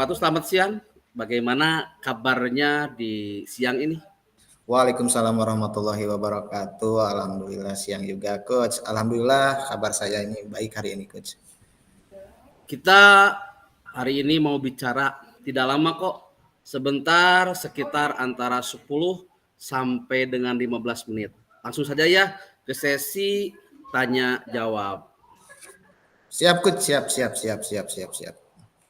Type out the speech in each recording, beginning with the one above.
wabarakatuh. Selamat siang. Bagaimana kabarnya di siang ini? Waalaikumsalam warahmatullahi wabarakatuh. Alhamdulillah siang juga, Coach. Alhamdulillah kabar saya ini baik hari ini, Coach. Kita hari ini mau bicara tidak lama kok. Sebentar, sekitar antara 10 sampai dengan 15 menit. Langsung saja ya ke sesi tanya jawab. Siap, Coach. Siap.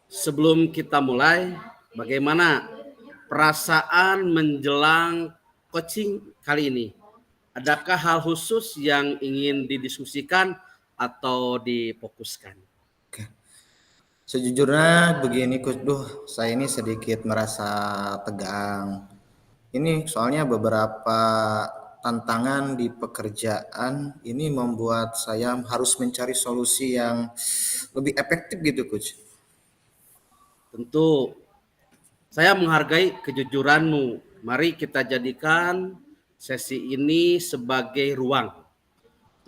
Sebelum kita mulai, bagaimana perasaan menjelang coaching kali ini? Adakah hal khusus yang ingin didiskusikan atau difokuskan? Sejujurnya begini, Coach. Saya ini sedikit merasa tegang. Ini soalnya beberapa tantangan di pekerjaan ini membuat saya harus mencari solusi yang lebih efektif gitu, Coach. Tentu saya menghargai kejujuranmu. Mari kita jadikan sesi ini sebagai ruang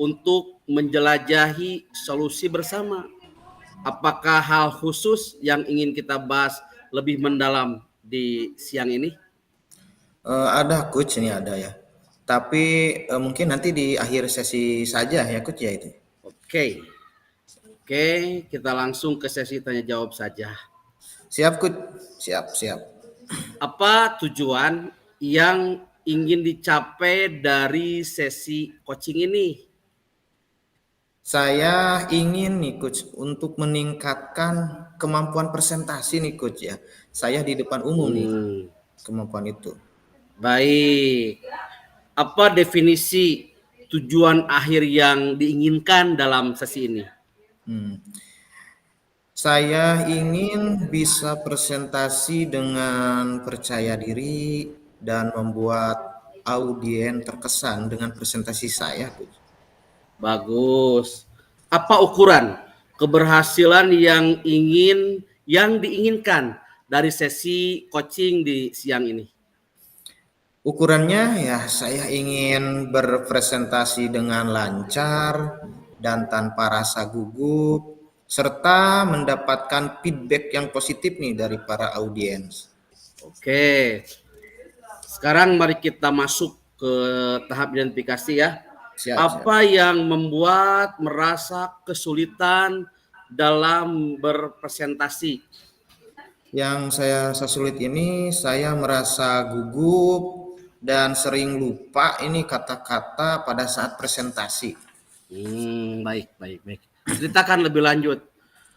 untuk menjelajahi solusi bersama. Apakah hal khusus yang ingin kita bahas lebih mendalam di siang ini? Ada, Coach, ini ada ya. Tapi mungkin nanti di akhir sesi saja ya, Coach, ya itu. Oke, kita langsung ke sesi tanya jawab saja. Siap, Coach. Siap. Apa tujuan yang ingin dicapai dari sesi coaching ini? Saya ingin nih, Coach, untuk meningkatkan kemampuan presentasi nih, Coach, ya. Saya di depan umum nih, kemampuan itu. Baik. Apa definisi tujuan akhir yang diinginkan dalam sesi ini? Saya ingin bisa presentasi dengan percaya diri dan membuat audiens terkesan dengan presentasi saya, Coach. Bagus. Apa ukuran keberhasilan yang diinginkan dari sesi coaching di siang ini? Ukurannya ya saya ingin berpresentasi dengan lancar dan tanpa rasa gugup serta mendapatkan feedback yang positif nih dari para audiens. Oke. Sekarang mari kita masuk ke tahap identifikasi ya. Siap. Apa yang membuat merasa kesulitan dalam berpresentasi? Yang saya sulit ini saya merasa gugup dan sering lupa ini kata-kata pada saat presentasi. Baik. Ceritakan lebih lanjut.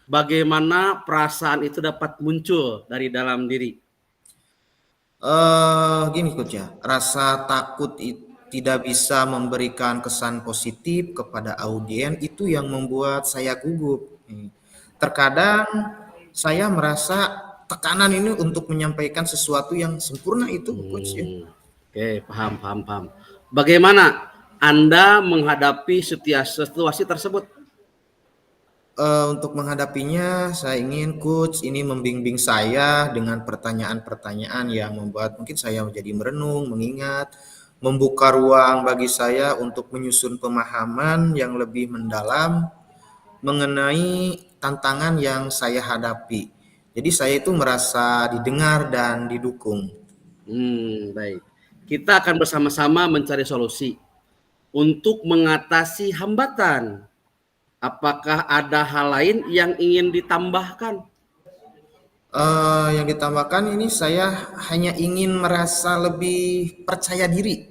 Bagaimana perasaan itu dapat muncul dari dalam diri? Gini, Coach, ya, rasa takut tidak bisa memberikan kesan positif kepada audiens itu yang membuat saya gugup. Terkadang saya merasa tekanan ini untuk menyampaikan sesuatu yang sempurna itu, Coach, ya. Oke, paham. Bagaimana Anda menghadapi situasi tersebut? Untuk menghadapinya, saya ingin Coach ini membimbing saya dengan pertanyaan-pertanyaan yang membuat mungkin saya menjadi merenung, mengingat, membuka ruang bagi saya untuk menyusun pemahaman yang lebih mendalam mengenai tantangan yang saya hadapi. Jadi saya itu merasa didengar dan didukung. Baik. Kita akan bersama-sama mencari solusi untuk mengatasi hambatan. Apakah ada hal lain yang ingin ditambahkan? Yang ditambahkan ini saya hanya ingin merasa lebih percaya diri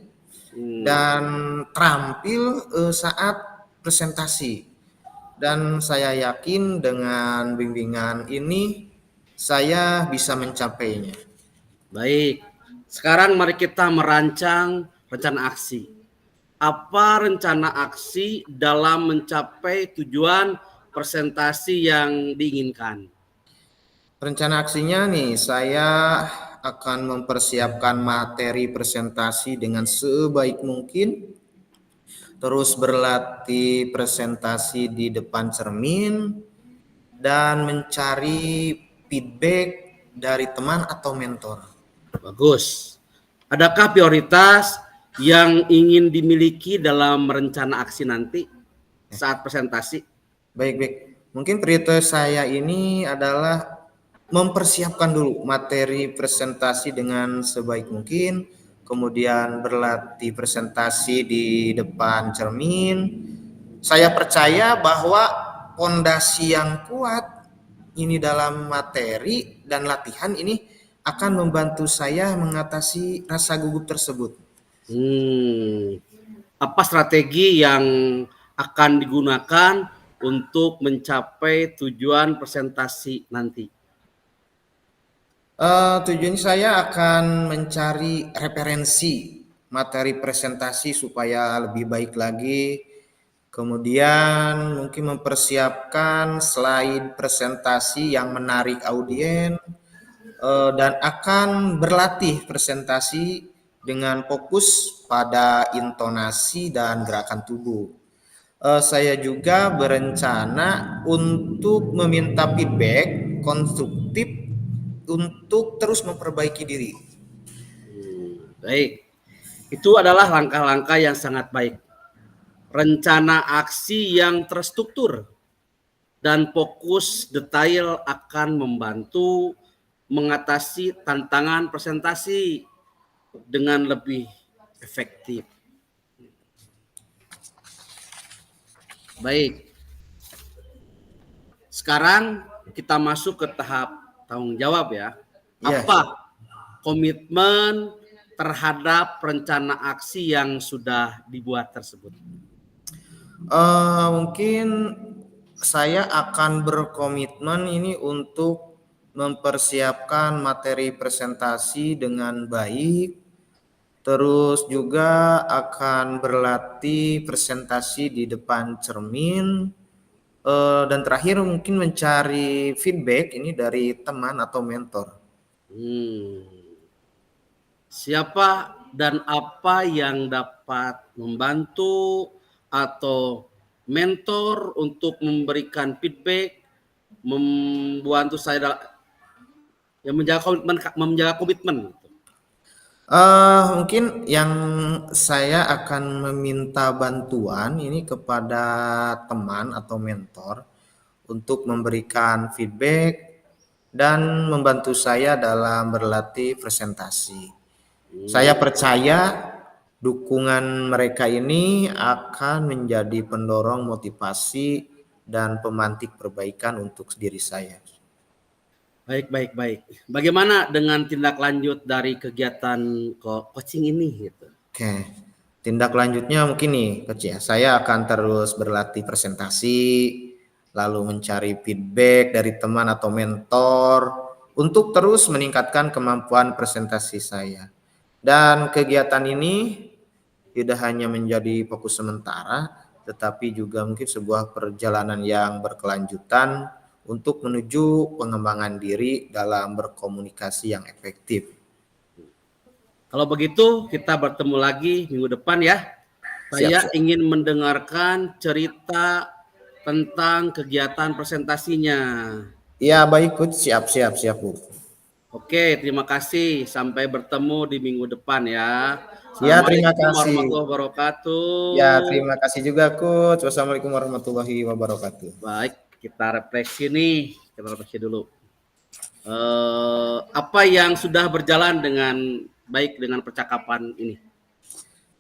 dan terampil saat presentasi. Dan saya yakin dengan bimbingan ini saya bisa mencapainya. Baik. Sekarang mari kita merancang rencana aksi. Apa rencana aksi dalam mencapai tujuan presentasi yang diinginkan? Rencana aksinya nih, saya akan mempersiapkan materi presentasi dengan sebaik mungkin, terus berlatih presentasi di depan cermin, dan mencari feedback dari teman atau mentor. Bagus. Adakah prioritas yang ingin dimiliki dalam rencana aksi nanti saat presentasi? Baik. Mungkin prioritas saya ini adalah mempersiapkan dulu materi presentasi dengan sebaik mungkin, kemudian berlatih presentasi di depan cermin. Saya percaya bahwa pondasi yang kuat ini dalam materi dan latihan ini akan membantu saya mengatasi rasa gugup tersebut. Apa strategi yang akan digunakan untuk mencapai tujuan presentasi nanti? Tujuan saya akan mencari referensi materi presentasi supaya lebih baik lagi. Kemudian mungkin mempersiapkan slide presentasi yang menarik audiens, dan akan berlatih presentasi dengan fokus pada intonasi dan gerakan tubuh. Saya juga berencana untuk meminta feedback konstruktif untuk terus memperbaiki diri. Baik, itu adalah langkah-langkah yang sangat baik. Rencana aksi yang terstruktur dan fokus detail akan membantu mengatasi tantangan presentasi dengan lebih efektif. Baik, sekarang kita masuk ke tahap tanggung jawab ya. Ya, Apa komitmen terhadap rencana aksi yang sudah dibuat tersebut? mungkin saya akan berkomitmen ini untuk mempersiapkan materi presentasi dengan baik, terus juga akan berlatih presentasi di depan cermin, dan terakhir mungkin mencari feedback ini dari teman atau mentor. Siapa dan apa yang dapat membantu atau mentor untuk memberikan feedback, membantu saya yang menjaga komitmen. Mungkin yang saya akan meminta bantuan ini kepada teman atau mentor untuk memberikan feedback dan membantu saya dalam berlatih presentasi. Saya percaya dukungan mereka ini akan menjadi pendorong motivasi dan pemantik perbaikan untuk diri saya. Baik. Bagaimana dengan tindak lanjut dari kegiatan coaching ini gitu? Oke, tindak lanjutnya mungkin nih, Coach ya. Saya akan terus berlatih presentasi, lalu mencari feedback dari teman atau mentor untuk terus meningkatkan kemampuan presentasi saya. Dan kegiatan ini tidak hanya menjadi fokus sementara, tetapi juga mungkin sebuah perjalanan yang berkelanjutan untuk menuju pengembangan diri dalam berkomunikasi yang efektif. Kalau begitu kita bertemu lagi minggu depan ya. Saya Siap. ingin mendengarkan cerita tentang kegiatan presentasinya. Ya, baik, Coach. Siap, Bu. Oke, terima kasih. Sampai bertemu di minggu depan ya. Ya, terima Assalamualaikum kasih. warahmatullahi wabarakatuh. Ya, terima kasih juga, Coach. Wassalamualaikum warahmatullahi wabarakatuh. Baik, kita refleksi nih. Kita refleksi dulu. Apa yang sudah berjalan dengan baik dengan percakapan ini?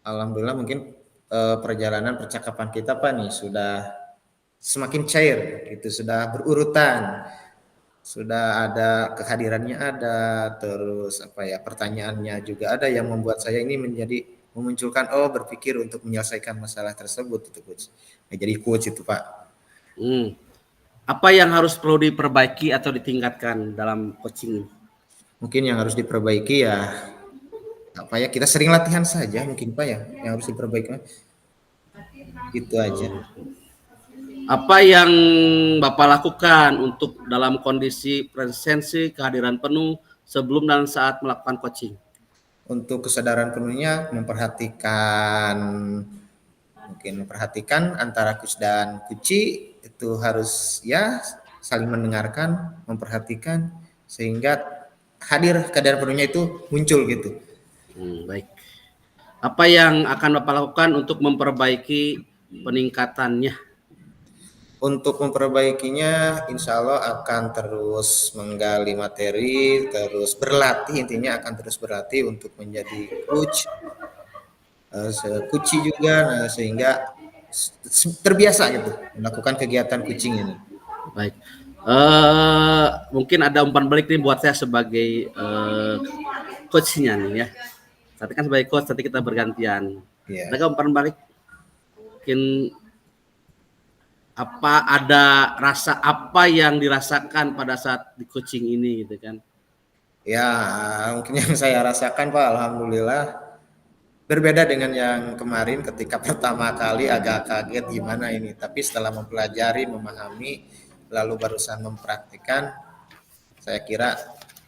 Alhamdulillah mungkin perjalanan percakapan kita Pak nih sudah semakin cair gitu, sudah berurutan. Sudah ada kehadirannya ada, terus apa ya, pertanyaannya juga ada yang membuat saya ini menjadi memunculkan berpikir untuk menyelesaikan masalah tersebut itu, Coach. Nah, jadi coach itu, Pak. Apa yang harus perlu diperbaiki atau ditingkatkan dalam coaching ini? Mungkin yang harus diperbaiki ya apa ya, kita sering latihan saja mungkin Pak ya, yang harus diperbaiki itu aja. Apa yang Bapak lakukan untuk dalam kondisi presensi kehadiran penuh sebelum dan saat melakukan coaching? Untuk kesadaran penuhnya memperhatikan antara coach dan kuci itu harus ya saling mendengarkan, memperhatikan sehingga hadir kesadaran penuhnya itu muncul gitu. Baik. Apa yang akan Bapak lakukan untuk memperbaiki peningkatannya? Untuk memperbaikinya, insya Allah akan terus menggali materi, terus berlatih, intinya akan terus berlatih untuk menjadi coach, coaching juga, nah, sehingga terbiasa gitu melakukan kegiatan coaching ini. Baik. Mungkin ada umpan balik nih buat saya sebagai coachnya nih ya. Nanti kan sebagai coach, nanti kita bergantian. Ya, Ada umpan balik? Mungkin apa ada rasa apa yang dirasakan pada saat di coaching ini gitu kan? ya mungkin yang saya rasakan Pak, alhamdulillah berbeda dengan yang kemarin ketika pertama kali agak kaget gimana ini. Tapi setelah mempelajari, memahami, lalu barusan mempraktikkan, saya kira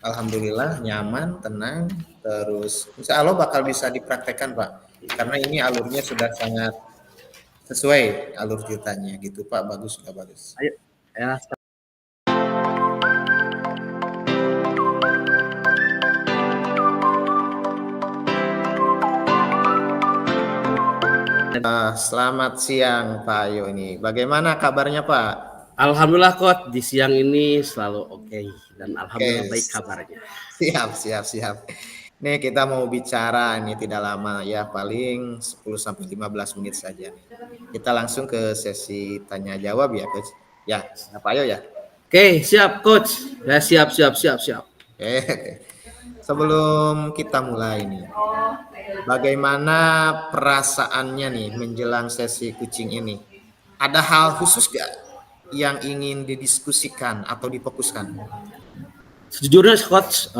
alhamdulillah nyaman, tenang, terus insya Allah bakal bisa dipraktekkan Pak. Karena ini alurnya sudah sangat sesuai alur ceritanya gitu Pak, bagus sudah bagus. Ayo, ya, Selamat siang Pak Ayo ini. Bagaimana kabarnya Pak? alhamdulillah coach di siang ini selalu oke dan alhamdulillah Oke, baik kabarnya. siap. Nih kita mau bicara ini tidak lama ya, paling 10 sampai 15 menit saja nih. Kita langsung ke sesi tanya jawab ya, Coach. Ya, apa ayo ya? Oke, siap coach. Ya siap. Oke. Sebelum kita mulai nih, bagaimana perasaannya nih menjelang sesi coaching ini? Ada hal khusus gak yang ingin didiskusikan atau difokuskan? Sejujurnya coach,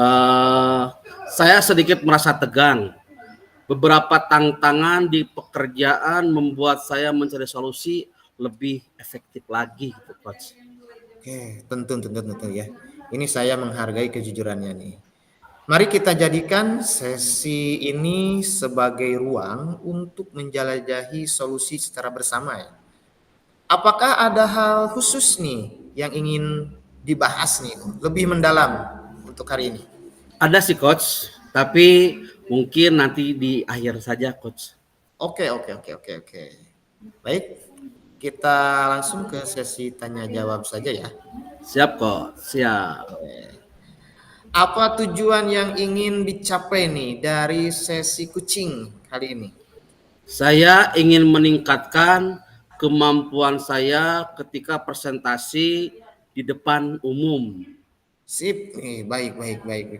saya sedikit merasa tegang. Beberapa tantangan di pekerjaan membuat saya mencari solusi lebih efektif lagi gitu coach. Oke, tentu ya. Ini saya menghargai kejujurannya nih. Mari kita jadikan sesi ini sebagai ruang untuk menjelajahi solusi secara bersama ya. Apakah ada hal khusus nih yang ingin dibahas nih lebih mendalam untuk hari ini? Ada sih coach, tapi mungkin nanti di akhir saja coach. Oke. Baik, kita langsung ke sesi tanya jawab saja ya. Siap coach, siap. Apa tujuan yang ingin dicapai nih dari sesi coaching kali ini? Saya ingin meningkatkan kemampuan saya ketika presentasi di depan umum. Sip nih, baik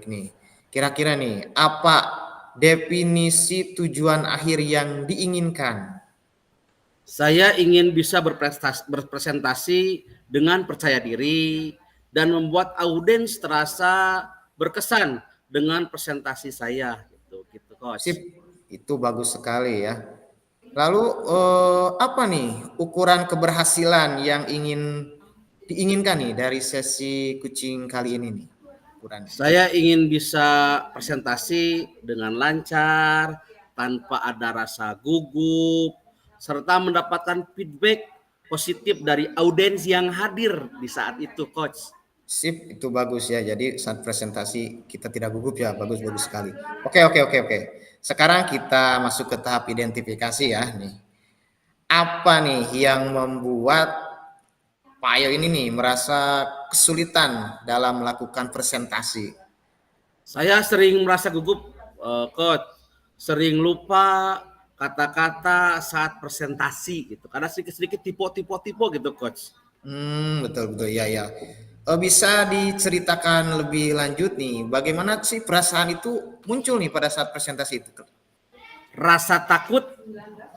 nih. Kira-kira nih, apa definisi tujuan akhir yang diinginkan? Saya ingin bisa berpresentasi dengan percaya diri dan membuat audiens terasa berkesan dengan presentasi saya gitu coach. Sip, itu bagus sekali ya. Lalu apa nih ukuran keberhasilan yang diinginkan nih dari sesi coaching kali ini nih? Ukurannya. Saya ingin bisa presentasi dengan lancar, tanpa ada rasa gugup, serta mendapatkan feedback positif dari audiens yang hadir di saat itu, coach. Sip, itu bagus ya. Jadi saat presentasi kita tidak gugup ya, bagus sekali. Oke. Sekarang kita masuk ke tahap identifikasi ya nih. Apa nih yang membuat Pak Ayo ini nih merasa kesulitan dalam melakukan presentasi? Saya sering merasa gugup, coach. Sering lupa kata-kata saat presentasi gitu. Karena sedikit-sedikit tipe gitu, coach. Betul ya. Bisa diceritakan lebih lanjut nih, bagaimana sih perasaan itu muncul nih pada saat presentasi itu? Rasa takut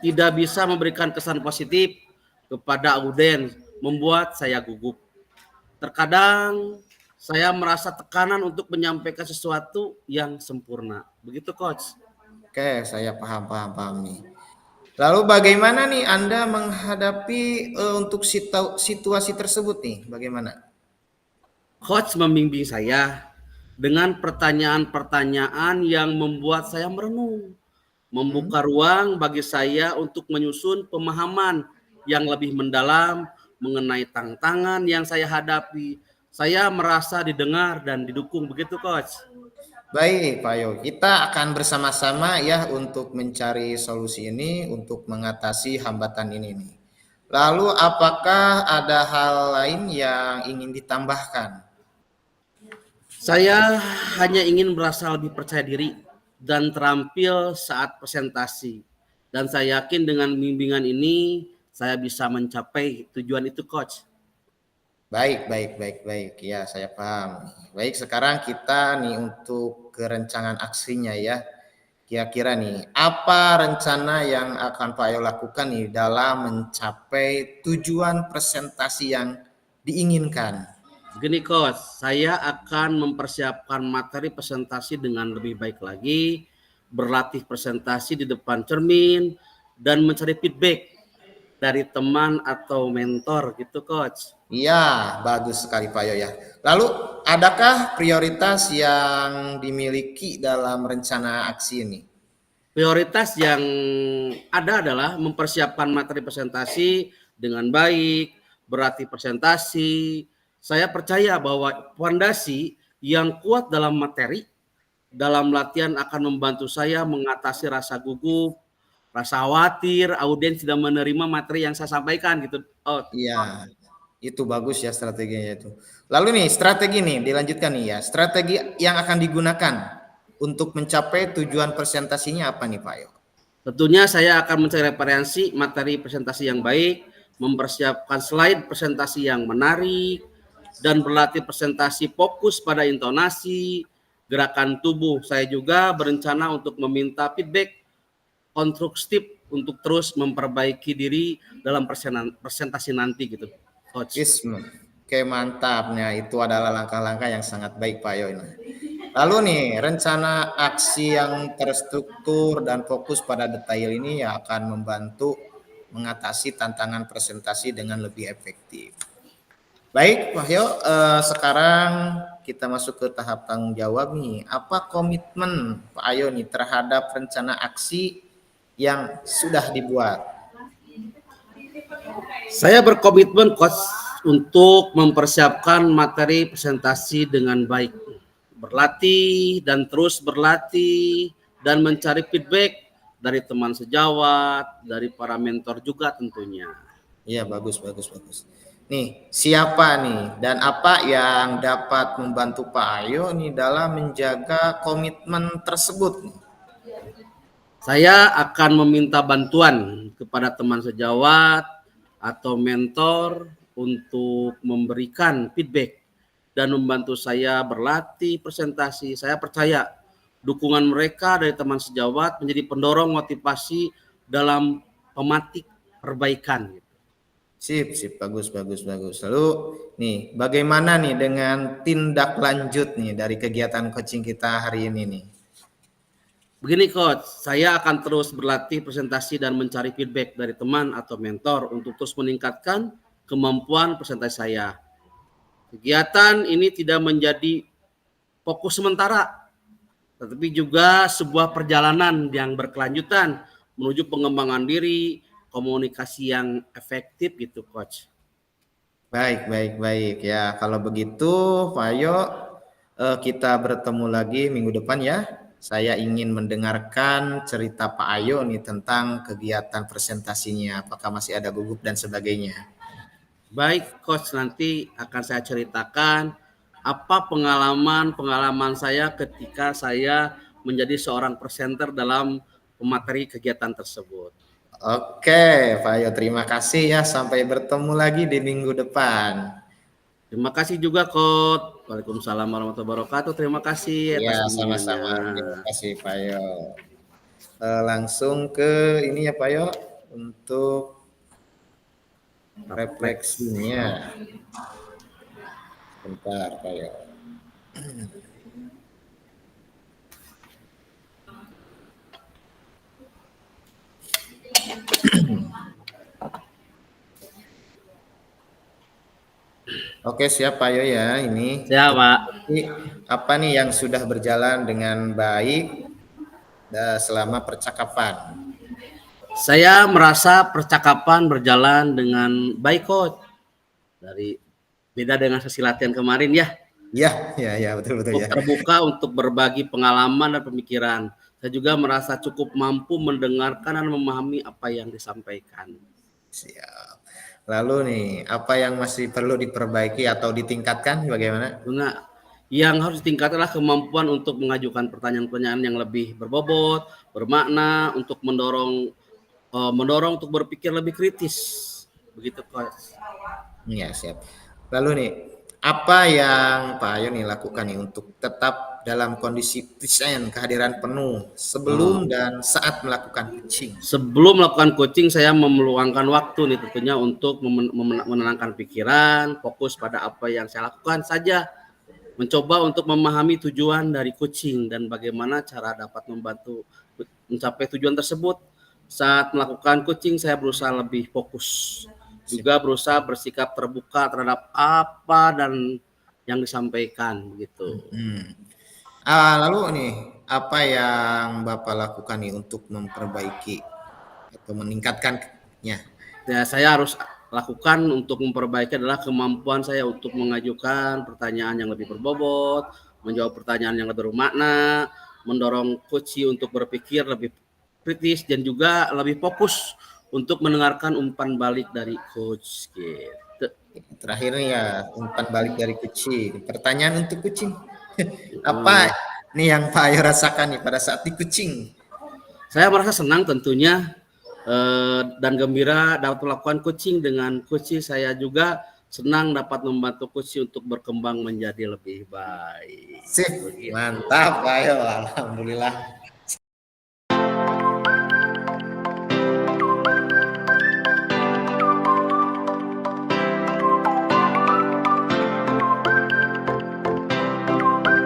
tidak bisa memberikan kesan positif kepada audiens membuat saya gugup. Terkadang saya merasa tekanan untuk menyampaikan sesuatu yang sempurna. Begitu coach. Oke, saya paham nih. Lalu bagaimana nih Anda menghadapi untuk situasi tersebut nih? Bagaimana? Coach membimbing saya dengan pertanyaan-pertanyaan yang membuat saya merenung, membuka ruang bagi saya untuk menyusun pemahaman yang lebih mendalam mengenai tantangan yang saya hadapi. Saya merasa didengar dan didukung, begitu coach. Baik, Pak Yo. Kita akan bersama-sama ya untuk mencari solusi ini untuk mengatasi hambatan ini nih. Lalu apakah ada hal lain yang ingin ditambahkan? Saya hanya ingin merasa lebih percaya diri dan terampil saat presentasi. Dan saya yakin dengan bimbingan ini saya bisa mencapai tujuan itu, Coach. Baik, baik, baik, baik. Ya, saya paham. Baik, sekarang kita nih untuk kerencangan aksinya ya. Kira-kira nih, apa rencana yang akan Pak Ayo lakukan nih dalam mencapai tujuan presentasi yang diinginkan? Begini, Coach, saya akan mempersiapkan materi presentasi dengan lebih baik lagi, berlatih presentasi di depan cermin, dan mencari feedback dari teman atau mentor gitu, Coach. Iya, bagus sekali Pak Ayo ya. Lalu, adakah prioritas yang dimiliki dalam rencana aksi ini? Prioritas yang ada adalah mempersiapkan materi presentasi dengan baik, berarti presentasi. Saya percaya bahwa fondasi yang kuat dalam materi, dalam latihan akan membantu saya mengatasi rasa gugup, rasa khawatir, audiens tidak menerima materi yang saya sampaikan gitu. Oh, Iya, itu bagus ya strateginya itu. Lalu nih, strategi nih, dilanjutkan nih ya. Strategi yang akan digunakan untuk mencapai tujuan presentasinya apa nih Pak Ayo? tentunya saya akan mencari referensi materi presentasi yang baik, mempersiapkan slide presentasi yang menarik, dan berlatih presentasi fokus pada intonasi, gerakan tubuh. Saya juga berencana untuk meminta feedback konstruktif untuk terus memperbaiki diri dalam presentasi nanti gitu, Coach. Isme. Oke, mantapnya. Itu adalah langkah-langkah yang sangat baik Pak Ayo ini. Lalu nih, rencana aksi yang terstruktur dan fokus pada detail ini ya akan membantu mengatasi tantangan presentasi dengan lebih efektif. Baik, Pak Yo, sekarang kita masuk ke tahap tanggung jawab nih. Apa komitmen Pak Ayo nih terhadap rencana aksi yang sudah dibuat? Saya berkomitmen, Coach, untuk mempersiapkan materi presentasi dengan baik, berlatih dan terus berlatih dan mencari feedback dari teman sejawat, dari para mentor juga tentunya. Iya, bagus, bagus, bagus. Nih, siapa nih dan apa yang dapat membantu Pak Ayo nih dalam menjaga komitmen tersebut nih? Saya akan meminta bantuan kepada teman sejawat atau mentor untuk memberikan feedback dan membantu saya berlatih presentasi. Saya percaya dukungan mereka dari teman sejawat menjadi pendorong motivasi dalam pematik perbaikan. Sip, sip, bagus, bagus, bagus. Lalu nih, bagaimana nih dengan tindak lanjut nih dari kegiatan coaching kita hari ini nih? Begini, Coach, saya akan terus berlatih presentasi dan mencari feedback dari teman atau mentor untuk terus meningkatkan kemampuan presentasi saya. Kegiatan ini tidak menjadi fokus sementara, tetapi juga sebuah perjalanan yang berkelanjutan menuju pengembangan diri, komunikasi yang efektif gitu, Coach. Baik, baik, baik. Ya, kalau begitu, Pak Ayo, kita bertemu lagi minggu depan ya. Saya ingin mendengarkan cerita Pak Ayo nih tentang kegiatan presentasinya. Apakah masih ada gugup dan sebagainya. Baik, Coach, nanti akan saya ceritakan apa pengalaman saya ketika saya menjadi seorang presenter dalam pemateri kegiatan tersebut. Oke, Pak Ayo, terima kasih ya. Sampai bertemu lagi di minggu depan. Terima kasih juga, Coach. Waalaikumsalam warahmatullahi wabarakatuh. Terima kasih Ya, atas sama-sama. bimbingannya. Terima kasih, Pak Ayo. Langsung ke ini ya, Pak Ayo, untuk refleksinya. Bentar, Pak Ayo. Oke, siap Pak Yo ya. Ini Siap, Pak. apa nih yang sudah berjalan dengan baik selama percakapan? Saya merasa percakapan berjalan dengan baik, Coach. Dari beda dengan sesi latihan kemarin ya. Ya, ya, ya, betul, betul ya. Terbuka untuk berbagi pengalaman dan pemikiran. Saya juga merasa cukup mampu mendengarkan dan memahami apa yang disampaikan. Siap. Lalu nih, apa yang masih perlu diperbaiki atau ditingkatkan bagaimana? Nah, yang harus ditingkatkan adalah kemampuan untuk mengajukan pertanyaan-pertanyaan yang lebih berbobot, bermakna, untuk mendorong untuk berpikir lebih kritis. Begitu, Coach. Iya, siap. Lalu nih, apa yang Pak Ayo nih lakukan nih untuk tetap dalam kondisi present, kehadiran penuh Oh. sebelum dan saat melakukan coaching? Sebelum melakukan coaching, saya meluangkan waktu nih tentunya untuk menenangkan pikiran, fokus pada apa yang saya lakukan saja, mencoba untuk memahami tujuan dari coaching dan bagaimana cara dapat membantu mencapai tujuan tersebut. Saat melakukan coaching, saya berusaha lebih fokus, Sip. juga berusaha bersikap terbuka terhadap apa dan yang disampaikan gitu. Lalu nih, apa yang Bapak lakukan nih untuk memperbaiki atau meningkatkannya? Ya, saya harus lakukan untuk memperbaiki adalah kemampuan saya untuk mengajukan pertanyaan yang lebih berbobot, menjawab pertanyaan yang lebih bermakna, mendorong coach untuk berpikir lebih kritis dan juga lebih fokus untuk mendengarkan umpan balik dari coach gitu. Terakhir nih ya, umpan balik dari kucing. Pertanyaan untuk kucing. Hmm. Apa nih yang Pak Ayo rasakan nih pada saat di kucing? Saya merasa senang tentunya dan gembira dapat melakukan coaching dengan coach. Saya juga senang dapat membantu coach untuk berkembang menjadi lebih baik. Sip, Begitu. mantap Pak Ayo. Alhamdulillah.